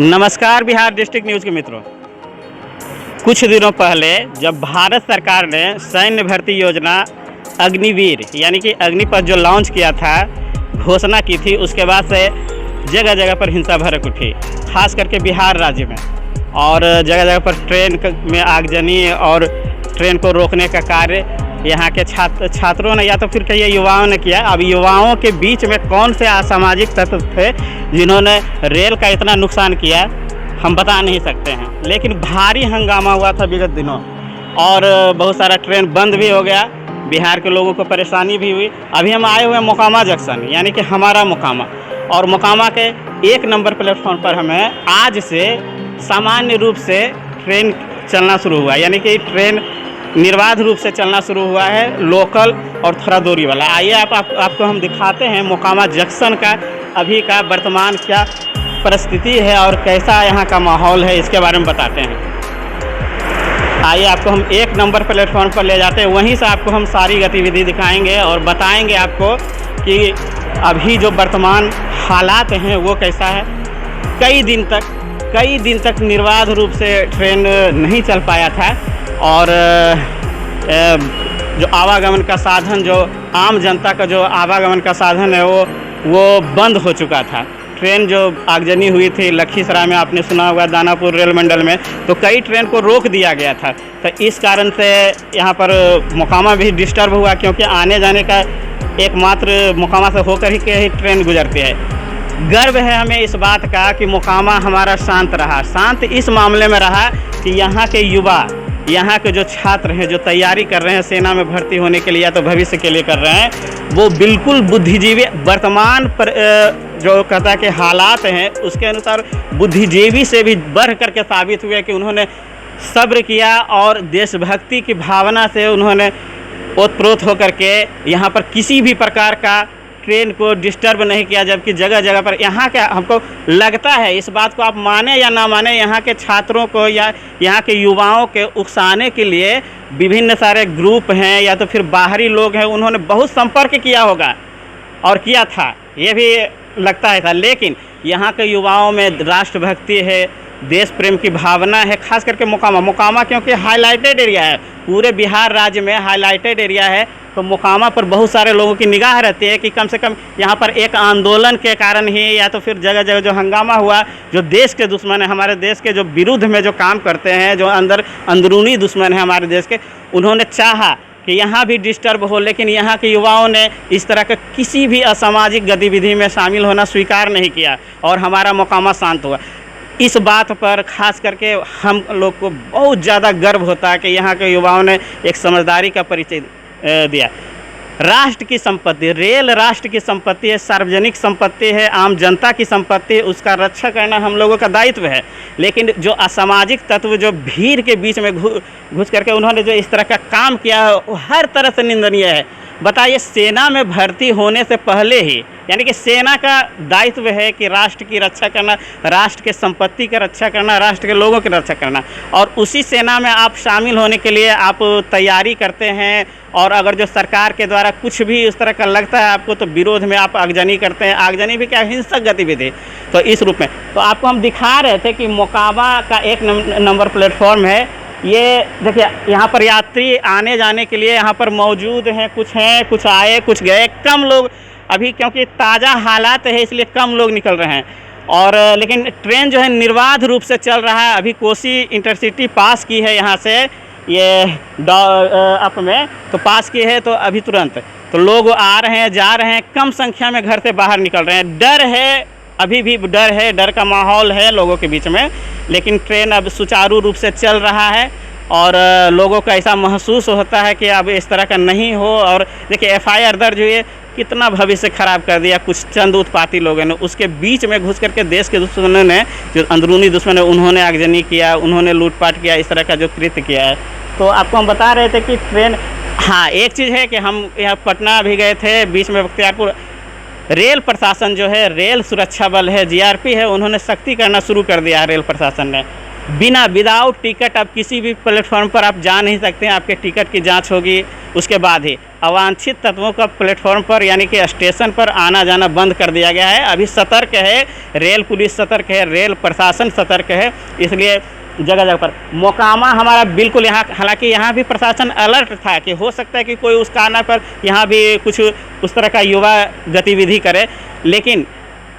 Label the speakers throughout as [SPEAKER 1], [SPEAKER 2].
[SPEAKER 1] नमस्कार Bihar district news के मित्रों। कुछ दिनों पहले जब भारत सरकार ने सैन्य भर्ती योजना अग्निवीर यानी कि अग्निपथ जो लॉन्च किया था, घोषणा की थी, उसके बाद से जगह जगह पर हिंसा भड़क उठी, खास करके बिहार राज्य में। और जगह जगह पर ट्रेन में आगजनी और ट्रेन को रोकने का कार्य यहाँ के छात्रों ने या तो फिर कई युवाओं ने किया। अब युवाओं के बीच में कौन से असामाजिक तत्व थे जिन्होंने रेल का इतना नुकसान किया, हम बता नहीं सकते हैं। लेकिन भारी हंगामा हुआ था विगत दिनों और बहुत सारा ट्रेन बंद भी हो गया, बिहार के लोगों को परेशानी भी हुई। अभी हम आए हुए हैं मोकामा जंक्शन यानी कि हमारा मोकामा, और मोकामा के 1 नंबर प्लेटफॉर्म पर हमें आज से सामान्य रूप से ट्रेन चलना शुरू हुआ, यानी कि ट्रेन निर्बाध रूप से चलना शुरू हुआ है, लोकल और थोड़ा दूरी वाला। आइए आपको हम दिखाते हैं मोकामा जंक्शन का अभी का वर्तमान क्या परिस्थिति है और कैसा यहाँ का माहौल है, इसके बारे में बताते हैं। आइए आपको हम 1 नंबर प्लेटफॉर्म पर ले जाते हैं, वहीं से आपको हम सारी गतिविधि दिखाएंगे और बताएंगे आपको कि अभी जो वर्तमान हालात हैं वो कैसा है। कई दिन तक निर्बाध रूप से ट्रेन नहीं चल पाया था और जो आवागमन का साधन, जो आम जनता का जो आवागमन का साधन है वो बंद हो चुका था। ट्रेन जो आगजनी हुई थी लखीसराय में, आपने सुना होगा, दानापुर रेल मंडल में, तो कई ट्रेन को रोक दिया गया था। तो इस कारण से यहाँ पर मोकामा भी डिस्टर्ब हुआ, क्योंकि आने जाने का एकमात्र मोकामा से होकर ही ट्रेन गुजरती है। गर्व है हमें इस बात का कि मोकामा हमारा शांत रहा। शांत इस मामले में रहा कि यहाँ के युवा, यहाँ के जो छात्र हैं जो तैयारी कर रहे हैं सेना में भर्ती होने के लिए या तो भविष्य के लिए कर रहे हैं, वो बिल्कुल बुद्धिजीवी, वर्तमान पर जो कहता है कि हालात हैं उसके अनुसार बुद्धिजीवी से भी बढ़ करके साबित हुए कि उन्होंने सब्र किया और देशभक्ति की भावना से उन्होंने ओतप्रोत होकर के यहाँ पर किसी भी प्रकार का ट्रेन को डिस्टर्ब नहीं किया। जबकि जगह जगह पर यहाँ के, हमको लगता है, इस बात को आप माने या ना माने, यहाँ के छात्रों को या यहाँ के युवाओं के उकसाने के लिए विभिन्न सारे ग्रुप हैं या तो फिर बाहरी लोग हैं, उन्होंने बहुत संपर्क किया होगा और किया था, ये भी लगता है था। लेकिन यहाँ के युवाओं में राष्ट्रभक्ति है, देश प्रेम की भावना है, खास करके मोकामा क्योंकि हाईलाइटेड एरिया है, पूरे बिहार राज्य में हाईलाइटेड एरिया है, तो मोकामा पर बहुत सारे लोगों की निगाह रहती है कि कम से कम यहाँ पर एक आंदोलन के कारण ही या तो फिर जगह जगह जो हंगामा हुआ, जो देश के दुश्मन है, हमारे देश के जो विरुद्ध में जो काम करते हैं, जो अंदरूनी दुश्मन है हमारे देश के, उन्होंने चाहा कि यहाँ भी डिस्टर्ब हो। लेकिन यहाँ के युवाओं ने इस तरह का किसी भी असामाजिक गतिविधि में शामिल होना स्वीकार नहीं किया और हमारा मोकामा शांत हुआ। इस बात पर खास करके हम लोग को बहुत ज़्यादा गर्व होता है कि यहाँ के युवाओं ने एक समझदारी का परिचय दिया। राष्ट्र की संपत्ति, रेल राष्ट्र की संपत्ति है, सार्वजनिक संपत्ति है, आम जनता की संपत्ति है, उसका रक्षा करना हम लोगों का दायित्व है। लेकिन जो असामाजिक तत्व जो भीड़ के बीच में घुस करके उन्होंने जो इस तरह का काम किया है, वो हर तरह से निंदनीय है। बताइए, सेना में भर्ती होने से पहले ही, यानी कि सेना का दायित्व है कि राष्ट्र की रक्षा करना, राष्ट्र के संपत्ति की रक्षा करना, राष्ट्र के लोगों की रक्षा करना, और उसी सेना में आप शामिल होने के लिए आप तैयारी करते हैं। और अगर जो सरकार के द्वारा कुछ भी इस तरह का लगता है आपको, तो विरोध में आप आगजनी करते हैं। आगजनी भी क्या, हिंसक गतिविधि, तो इस रूप में। तो आपको हम दिखा रहे थे कि मोकामा का 1 नंबर प्लेटफॉर्म है। ये देखिए, यहाँ पर यात्री आने जाने के लिए यहाँ पर मौजूद हैं, कुछ आए कुछ गए, कम लोग अभी, क्योंकि ताज़ा हालात है इसलिए कम लोग निकल रहे हैं। और लेकिन ट्रेन जो है निर्बाध रूप से चल रहा है। अभी कोसी इंटरसिटी पास की है यहाँ से, ये अप में तो पास की है, तो अभी तुरंत तो लोग आ रहे हैं, जा रहे हैं, कम संख्या में घर से बाहर निकल रहे हैं। डर है, अभी भी डर है, डर का माहौल है लोगों के बीच में। लेकिन ट्रेन अब सुचारू रूप से चल रहा है और लोगों को ऐसा महसूस होता है कि अब इस तरह का नहीं हो। और देखिए, FIR दर्ज हुई है, कितना भविष्य खराब कर दिया कुछ चंद उत्पाती लोगों ने। उसके बीच में घुस करके देश के दुश्मनों ने, जो अंदरूनी दुश्मन है, उन्होंने आगजनी किया, उन्होंने लूटपाट किया, इस तरह का जो कृत्य किया है। तो आपको हम बता रहे थे कि ट्रेन, हाँ, एक चीज़ है कि हम यहाँ पटना भी गए थे, बीच में बख्तियारपुर, रेल प्रशासन जो है, रेल सुरक्षा बल है, GRP है, उन्होंने सख्ती करना शुरू कर दिया है रेल प्रशासन ने। बिना विदाउट टिकट आप किसी भी प्लेटफॉर्म पर आप जा नहीं सकते हैं। आपके टिकट की जांच होगी, उसके बाद ही अवांछित तत्वों का प्लेटफॉर्म पर यानी कि स्टेशन पर आना जाना बंद कर दिया गया है। अभी सतर्क है, रेल पुलिस सतर्क है, रेल प्रशासन सतर्क है, इसलिए जगह जगह पर मोकामा हमारा बिल्कुल यहाँ, हालांकि यहाँ भी प्रशासन अलर्ट था कि हो सकता है कि कोई उस काना पर यहाँ भी कुछ उस तरह का युवा गतिविधि करे, लेकिन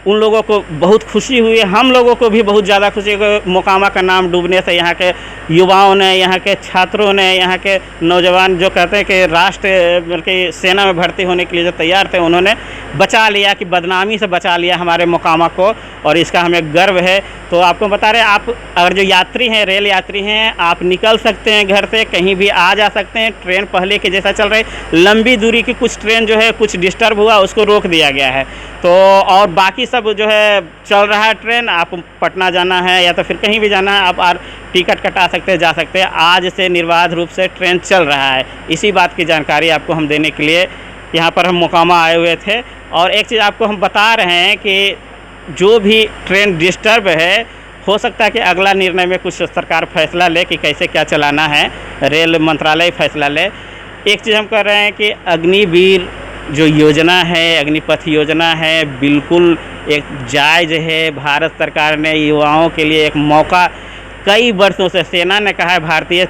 [SPEAKER 1] उन लोगों को बहुत खुशी हुई, हम लोगों को भी बहुत ज़्यादा खुशी हुई। मोकामा का नाम डूबने से यहाँ के युवाओं ने, यहाँ के छात्रों ने, यहाँ के नौजवान जो कहते हैं कि राष्ट्र बल्कि सेना में भर्ती होने के लिए जो तैयार थे, उन्होंने बचा लिया, कि बदनामी से बचा लिया हमारे मोकामा को, और इसका हमें गर्व है। तो आपको बता रहे हैं, आप अगर जो यात्री हैं, रेल यात्री हैं, आप निकल सकते हैं घर से, कहीं भी आ जा सकते हैं। ट्रेन पहले के जैसा चल रही, लंबी दूरी की कुछ ट्रेन जो है कुछ डिस्टर्ब हुआ, उसको रोक दिया गया है। तो और बाकी सब जो है चल रहा है ट्रेन। आप पटना जाना है या तो फिर कहीं भी जाना है, आप टिकट कटा सकते हैं, जा सकते हैं। आज से निर्बाध रूप से ट्रेन चल रहा है। इसी बात की जानकारी आपको हम देने के लिए यहाँ पर हम मोकामा आए हुए थे। और एक चीज़ आपको हम बता रहे हैं कि जो भी ट्रेन डिस्टर्ब है, हो सकता है कि अगला निर्णय में कुछ सरकार फैसला ले कि कैसे क्या चलाना है, रेल मंत्रालय फैसला ले। एक चीज़ हम कर रहे हैं कि अग्निवीर जो योजना है, अग्निपथ योजना है, बिल्कुल एक जायज़ है। भारत सरकार ने युवाओं के लिए एक मौका, कई वर्षों से सेना ने कहा है, भारतीय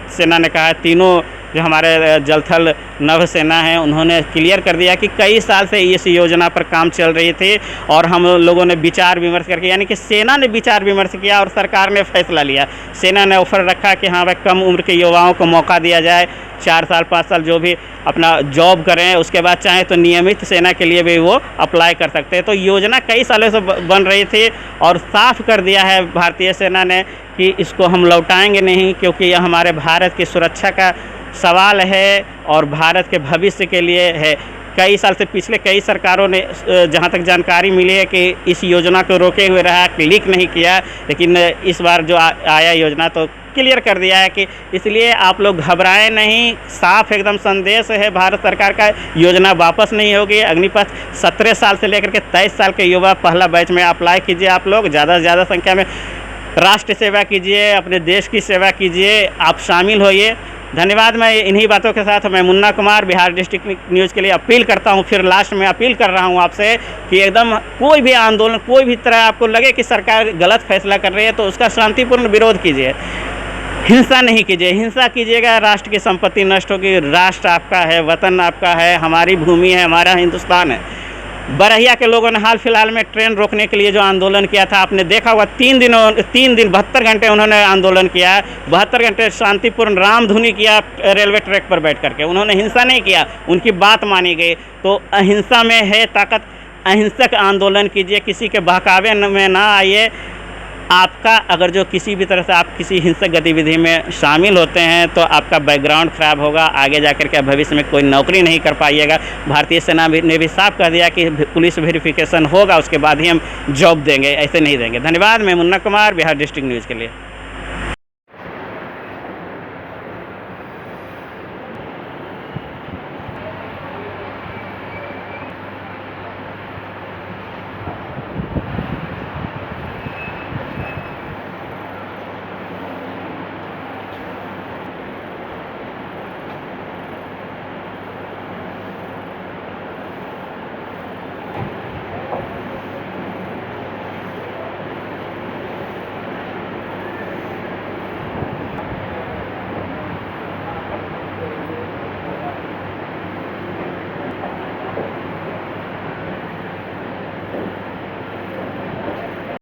[SPEAKER 1] सेना ने कहा है, तीनों जो हमारे जल थल नभ सेना है, उन्होंने क्लियर कर दिया कि कई साल से इस योजना पर काम चल रही थी, और हम लोगों ने विचार विमर्श करके, यानी कि सेना ने विचार विमर्श किया और सरकार ने फैसला लिया। सेना ने ऑफर रखा कि हाँ भाई, कम उम्र के युवाओं को मौका दिया जाए, 4 साल 5 साल जो भी अपना जॉब करें, उसके बाद चाहे तो नियमित सेना के लिए भी वो अप्लाई कर सकते हैं। तो योजना कई सालों से बन रही थी, और साफ कर दिया है भारतीय सेना ने कि इसको हम लौटाएंगे नहीं, क्योंकि यह हमारे भारत की सुरक्षा का सवाल है और भारत के भविष्य के लिए है। कई साल से पिछले कई सरकारों ने, जहाँ तक जानकारी मिली है, कि इस योजना को रोके हुए रहा, क्लिक नहीं किया, लेकिन इस बार जो आया योजना तो क्लियर कर दिया है कि इसलिए आप लोग घबराएं नहीं। साफ एकदम संदेश है भारत सरकार का, योजना वापस नहीं होगी। अग्निपथ 17 साल से लेकर के 23 साल के युवा पहला बैच में अप्लाई कीजिए। आप लोग ज़्यादा से ज़्यादा संख्या में राष्ट्र सेवा कीजिए, अपने देश की सेवा कीजिए, आप शामिल होइए। धन्यवाद। मैं इन्हीं बातों के साथ मैं मुन्ना कुमार बिहार डिस्ट्रिक्ट न्यूज़ के लिए अपील करता हूं, फिर लास्ट में अपील कर रहा हूं आपसे कि एकदम कोई भी आंदोलन, कोई भी तरह आपको लगे कि सरकार गलत फैसला कर रही है, तो उसका शांतिपूर्ण विरोध कीजिए, हिंसा नहीं कीजिए। हिंसा कीजिएगा, राष्ट्र की संपत्ति नष्ट होगी। राष्ट्र आपका है, वतन आपका है, हमारी भूमि है, हमारा हिंदुस्तान है। बरहिया के लोगों ने हाल फिलहाल में ट्रेन रोकने के लिए जो आंदोलन किया था, आपने देखा होगा, 3 दिन 72 घंटे उन्होंने आंदोलन किया। 72 घंटे शांतिपूर्ण रामधुनी किया रेलवे ट्रैक पर बैठ करके। उन्होंने हिंसा नहीं किया, उनकी बात मानी गई। तो अहिंसा में है ताकत, अहिंसक आंदोलन कीजिए, किसी के बहकावे में ना आइए। आपका अगर जो किसी भी तरह से आप किसी हिंसक गतिविधि में शामिल होते हैं, तो आपका बैकग्राउंड ख़राब होगा, आगे जाकर के भविष्य में कोई नौकरी नहीं कर पाइएगा। भारतीय सेना ने भी साफ कर दिया कि पुलिस वेरिफिकेशन होगा, उसके बाद ही हम जॉब देंगे, ऐसे नहीं देंगे। धन्यवाद। मैं मुन्ना कुमार बिहार डिस्ट्रिक्ट न्यूज़ के लिए।